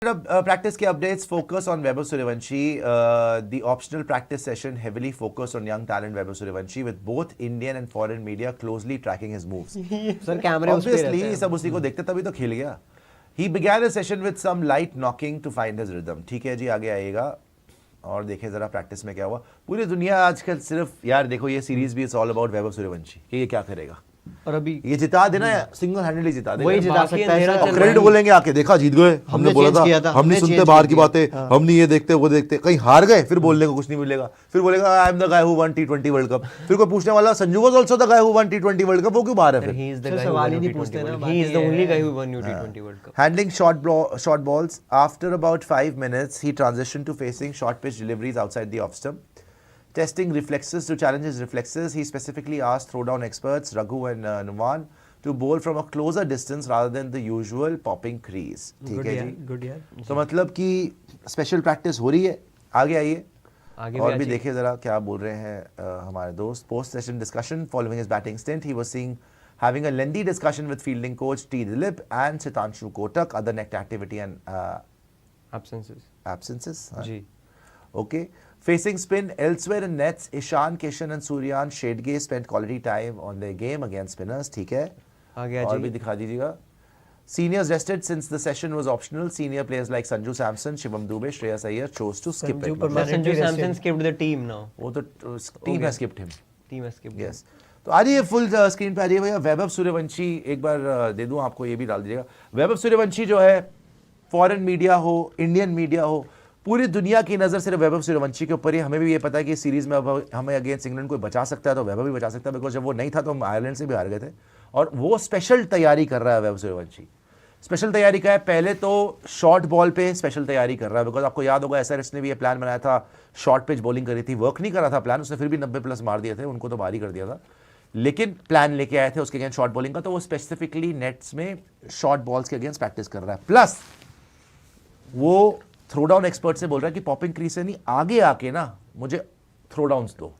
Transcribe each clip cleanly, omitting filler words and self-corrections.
Practice के updates focus on Vaibhav Suryavanshi. The optional practice session heavily focused on young talent Vaibhav Suryavanshi with both Indian and foreign media closely tracking his moves. Sir कैमरे उस पे रहते Obviously हैं। सब उसी को देखते तभी तो खेल गया. He began a session with some light knocking to find his rhythm. ठीक है जी आगे आएगा और देखें जरा प्रैक्टिस में क्या हुआ. पूरी दुनिया आजकल सिर्फ यार देखो ये सीरीज भी it's all about Vaibhav Suryavanshi कि ये क्या करेगा. और अभी ये जिता देना सिंगल हैंडेडली जिता देगा. वही जिता बाकी सकता है अंधेरा सर। चल क्रेडिट बोलेंगे आके देखा जीत गए हमने बोला change किया था, था हम नहीं हमने सुनते change बाहर की किया। बातें हाँ। हम नहीं ये देखते वो देखते कहीं हार गए फिर बोलने को कुछ नहीं मिलेगा. फिर बोलेगा I am the guy who one T20 world cup. फिर कोई पूछने वाला Sanju was also the guy who one T20 world cup. वो क्यों बाहर है फिर. He is the sir, guy who सवाल ही won नहीं T20 पूछते ना, World Cup. बाकी He is the ये only है। guy who won T20 World Cup. Handling short balls after about 5 minutes he transitioned to facing short pitch deliveries outside the off stump. Testing reflexes to challenge his reflexes, he specifically asked throwdown experts Raghu and Numan to bowl from a closer distance rather than the usual popping crease. ठीक है जी. Good यार। तो मतलब कि special practice हो रही है. आगे आइए आगे और भी भी आ देखिए जरा क्या बोल रहे हैं हमारे दोस्त. Post session discussion following his batting stint he was seeing having a lengthy discussion with fielding coach T Dilip and Sitanshu Kotak. Other net activity and absences. absences. जी. Okay. Facing spin elsewhere in nets, Ishan, Kishan and Suryan Shedge spent quality time on their game against spinners. ठीक है. आगे आ और भी जाइए. दिखा दीजिएगा. Seniors rested since the session was optional. Senior players like Sanju Samson, Shivam Dube, Shreyas Iyer chose to skip Sanju it. पर But Sanju Permanently Samson rested. skipped the team now. वो तो team has skipped him. Team has skipped. Yes. तो आ जाइए full screen पे आ जाइए भैया. वैभव सूर्यवंशी एक बार दे दूं आपको, ये भी डाल दीजिएगा. वैभव सूर्यवंशी जो है फॉरेन मीडिया हो इंडियन मीडिया हो पूरी दुनिया की नज़र सिर्फ वैभव सूर्यवंशी के ऊपर ही. हमें भी ये पता है कि इस सीरीज में अब हमें अगेंस्ट इंग्लैंड कोई बचा सकता है तो वैभव भी बचा सकता है. बिकॉज जब वो नहीं था तो हम आयरलैंड से भी हार गए थे. और वो स्पेशल तैयारी कर रहा है वैभव सूर्यवंशी. स्पेशल तैयारी का है. पहले तो शॉर्ट बॉल पे स्पेशल तैयारी कर रहा है. बिकॉज आपको याद होगा SRH ने भी ये प्लान बनाया था. शॉर्ट पिच बॉलिंग करी थी. वर्क नहीं करा था प्लान. उसने फिर भी 90+ मार दिए थे. उनको तो भारी कर दिया था. लेकिन प्लान लेके आए थे उसके अगेंस्ट शॉर्ट बॉलिंग का. तो वो स्पेसिफिकली नेट्स में शॉर्ट बॉल्स के अगेंस्ट प्रैक्टिस कर रहा है. प्लस वो थ्रो डाउन एक्सपर्ट से बोल रहा है कि पॉपिंग क्रीज से नहीं आगे आके ना मुझे थ्रो डाउन्स दो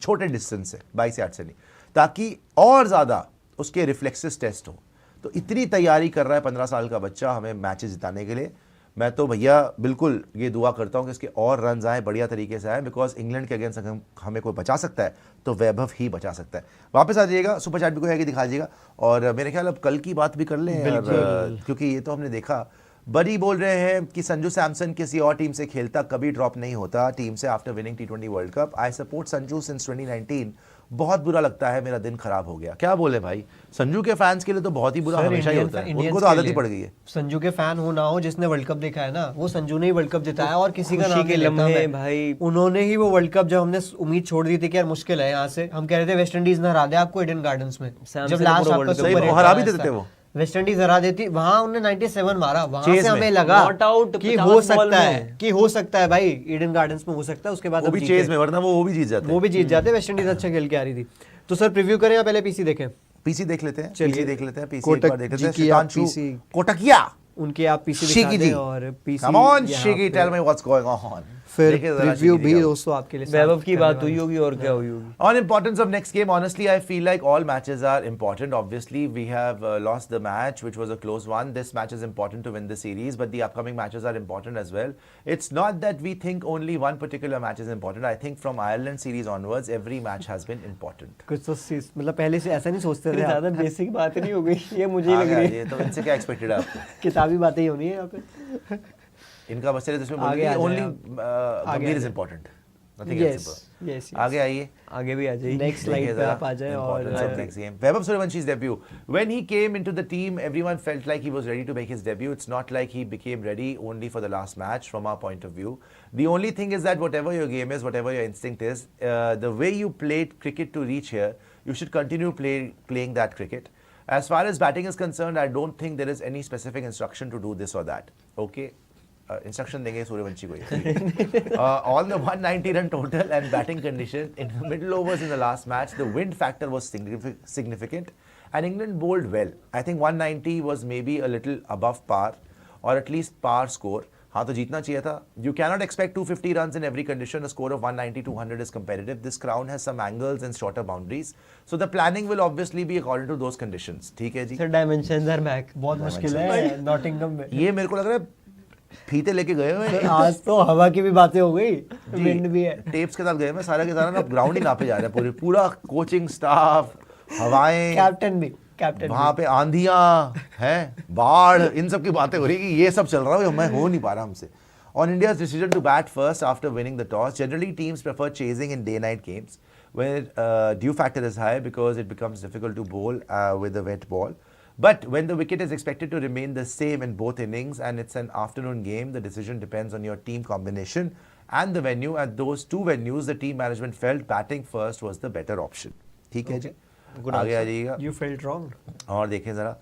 छोटे डिस्टेंस से 22 यार्ड से नहीं, ताकि और ज्यादा उसके रिफ्लेक्सेस टेस्ट हो. तो इतनी तैयारी कर रहा है 15 साल का बच्चा हमें मैचेस जिताने के लिए. मैं तो भैया बिल्कुल ये दुआ करता हूं कि इसके और रन आए बढ़िया तरीके से आए. बिकॉज इंग्लैंड के अगेंस्ट अगर हमें कोई बचा सकता है तो वैभव ही बचा सकता है. वापस आ जाइएगा. सुपर चैट भी कोई आगे दिखा दीजिएगा. और मेरे ख्याल अब कल की बात भी कर लें यार, क्योंकि ये तो हमने देखा. बड़ी बोल रहे हैं कि संजू सैमसन किसी और टीम से खेलता कभी ड्रॉप नहीं होता टीम से after winning T20 world cup. I support Sanju since 2019. बहुत बुरा लगता है मेरा दिन खराब हो गया. क्या बोले भाई. संजू के फैंस के लिए तो बहुत ही बुरा सर, हमेशा ही इंडियन- होता है. इंडियंस उनको तो के आदत ही लिए। पड़ गई है. संजू के फैन हो ना हो, जिसने वर्ल्ड कप देखा है ना, वो संजू ने ही वर्ल्ड कप जिताया और किसी का खुशी नाम के नहीं लेता लम्हे मैं। भाई. उन्होंने ही वो वर्ल्ड कप, जब हमने उम्मीद छोड़ दी थी कि यार मुश्किल है यहाँ से, हम कह रहे थे वेस्ट इंडीज ने हरा दे आपको ईडन गार्डन्स में. सैमसन जब ने लास्ट पूरा आपका वर्ल्ड कप सही, सुपर वो हरा भी देते थे वो. वेस्ट इंडीज हरा देती, वहां उन्होंने 97 मारा. वहां Chase से हमें में. लगा Not out, कि 50 हो बॉल सकता में. है, कि हो सकता है भाई ईडन गार्डन्स में हो सकता है. उसके बाद वो हम भी जीते. चेज में, वरना वो भी जीत जाते वो भी जीत जाते. वेस्ट इंडीज अच्छा खेल के आ रही थी. तो सर प्रीव्यू करें या पहले पीसी देखें? पीसी देख लेते हैं. चलिए. पीसी देख लेते हैं. पीसी एक कोटक बार देख लेते जी हैं. की आप शितांशु PC कोटकिया. उनके आप पीसी दिखा शिकी दें जी. और पीसी Come on, यहाँ Shiki, पे। tell me what's going on. फिर देखिए जरा रिव्यू शिकी भी जी का. दोस्तों आपके लिए वैभव साथ की करने बात वाले हुई होगी और क्या हुई होगी. On importance of next game, honestly, I feel like all matches are important. Obviously, we have lost the match, which was a close one. This match is important to win the series, but the upcoming matches are important as well. It's not that we think only one particular match is important. I think from Ireland series onwards, every match has been important. कुछ तो मतलब पहले से ऐसा नहीं सोचते थे ज्यादा आप. बेसिक बात नहीं हो गई ये मुझे ही लग आगे रही आ है. जाइए, तो इनसे क्या एक्सपेक्टेड है आपको. किताबी बातें ही होनी है यहाँ पे. इनका बस चले इसमें आगे बोलेंगे आ जाए ओनली आप. आगे गंभीर आ इज जाए. Important. Nothing yes else. Yes. आगे आइए. आगे भी आ जाइए. नेक्स्ट स्लाइड पे आप आ जाए. और Importance of next game. Vaibhav Suryawanshi's debut. When he came into the team, everyone felt like he was ready to make his debut. It's not like he became ready only for the last match from our point of view. The only thing is that whatever your game is, whatever your instinct is, the way you played cricket to reach here, you should continue playing that cricket. As far as batting is concerned, I don't think there is any specific instruction to do this or that. Okay? Instruction देंगे सूर्यवंशी को ये. On the 190 run total and batting condition in the middle overs in the last match, the wind factor was significant and England bowled well. I think 190 was maybe a little above par or at least par score. हाँ तो जीतना चाहिए था. You cannot expect 250 runs in every condition. A score of 190, 200 is competitive. This crown has some angles and shorter boundaries. So the planning will obviously be according to those conditions. ठीक है जी. Sir dimensions are back. बहुत मुश्किल है Nottingham में. ये मेरे को लग रहा है फीते लेके गए हुए हैं. आज तो हवा की भी बातें हो गई, विंड भी है. टेप्स के साथ गए हैं सारा के सारा ना ग्राउंड ही नापे जा रहे हैं पूरा कोचिंग स्टाफ, हवाएं, कैप्टन वहां पे आंधियां हैं, बाढ़, इन सब की बातें हो रही है कि ये सब चल रहा है, मैं हो नहीं पा रहा हमसे. On India's decision to bat first after winning the toss, generally teams prefer chasing in day-night games where dew factor is high because it becomes difficult to bowl with a wet ball. But when the wicket is expected to remain the same in both innings and it's an afternoon game, the decision depends on your team combination and the venue. At those two venues, the team management felt batting first was the better option. ठीक है जी. आगे आ जाइएगा. You felt wrong. और देखें जरा.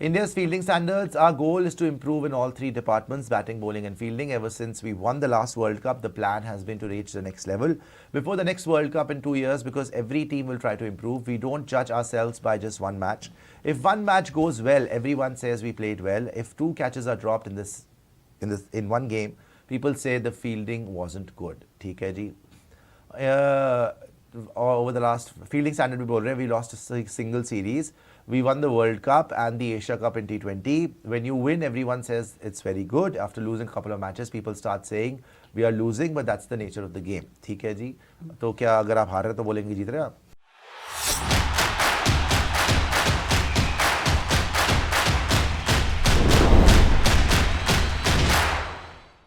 India's fielding standards, our goal is to improve in all three departments, batting, bowling and fielding. Ever since we won the last World Cup, the plan has been to reach the next level before the next World Cup in 2 years, because every team will try to improve. We don't judge ourselves by just one match. If one match goes well, everyone says we played well. If 2 catches are dropped in one game, people say the fielding wasn't good. ठीक है जी. Over the last fielding standard we बोल रहे हैं, we lost a single series. We won the World Cup and the Asia Cup in T20. When you win, everyone says it's very good. After losing a couple of matches, people start saying we are losing, but that's the nature of the game. ठीक है जी. तो क्या अगर आप हार रहे तो बोलेंगे जीत रहे आप?